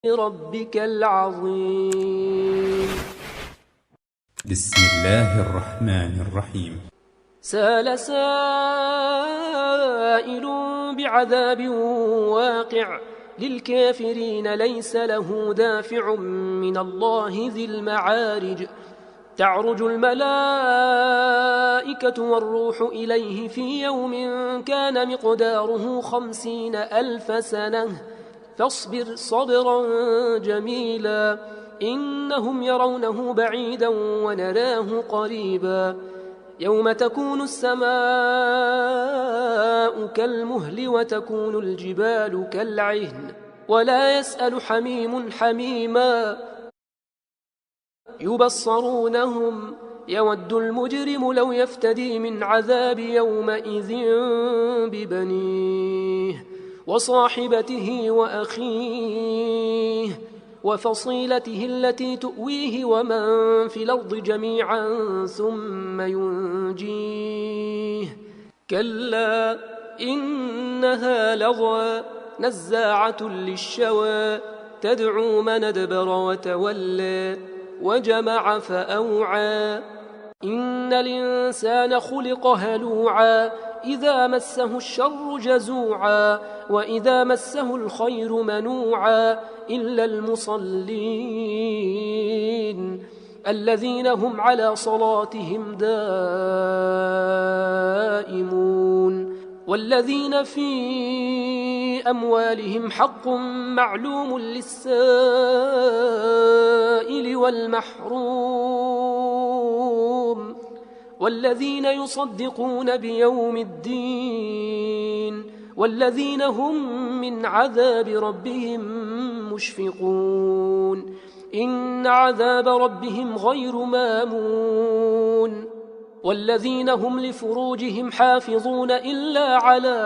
ربك العظيم. بسم الله الرحمن الرحيم. سأل سائل بعذاب واقع للكافرين ليس له دافع من الله ذي المعارج. تعرج الملائكة والروح إليه في يوم كان مقداره 50,000 سنة فاصبر صبرا جميلا إنهم يرونه بعيدا ونراه قريبا. يوم تكون السماء كالمهل وتكون الجبال كالعهن ولا يسأل حميم حميما يبصرونهم يود المجرم لو يفتدي من عذاب يومئذ ببنيه وصاحبته وأخيه وفصيلته التي تؤويه ومن في الأرض جميعا ثم ينجيه. كلا إنها لظى نزاعة للشوى تدعو من أدبر وتولى وجمع فأوعى. إن الإنسان خلق هلوعا إذا مسه الشر جزوعا وإذا مسه الخير منوعا إلا المصلين الذين هم على صلاتهم دائمون والذين في أموالهم حق معلوم للسائل والمحروم والذين يصدقون بيوم الدين والذين هم من عذاب ربهم مشفقون. إن عذاب ربهم غير مامون. والذين هم لفروجهم حافظون إلا على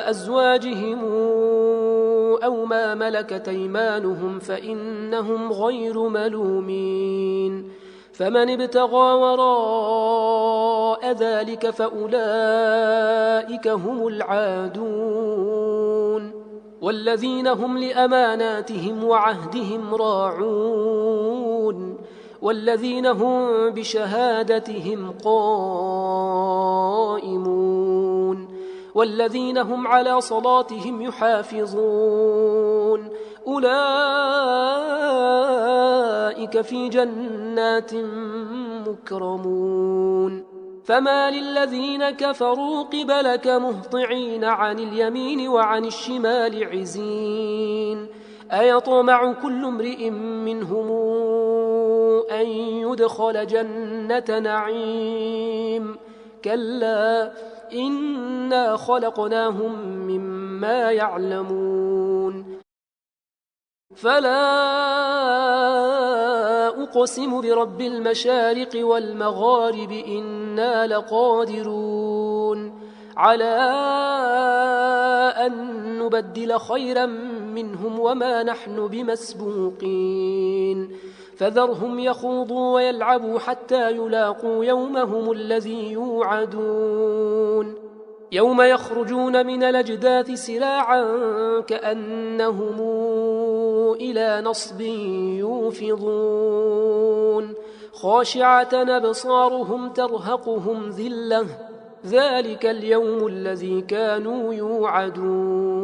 أزواجهم أو ما ملكت أيمانهم فإنهم غير ملومين. فمن ابتغى وراء ذلك فأولئك هم العادون. والذين هم لأماناتهم وعهدهم راعون والذين هم بشهادتهم قائمون والذين هم على صلاتهم يحافظون أولئك في جنات مكرمون. فما للذين كفروا قبلك مهطعين عن اليمين وعن الشمال عزين أيطمع كل امرئ منهم أن يدخل جنة نعيم كلا إنا خلقناهم مما يعلمون. فلا أقسم برب المشارق والمغارب إنا لقادرون على أن نبدل خيرا منهم وما نحن بمسبوقين. فذرهم يخوضوا ويلعبوا حتى يلاقوا يومهم الذي يوعدون يوم يخرجون من الأجداث سراعا كأنهم إلى نصب يوفضون خاشعة أبصارهم ترهقهم ذلة ذلك اليوم الذي كانوا يوعدون.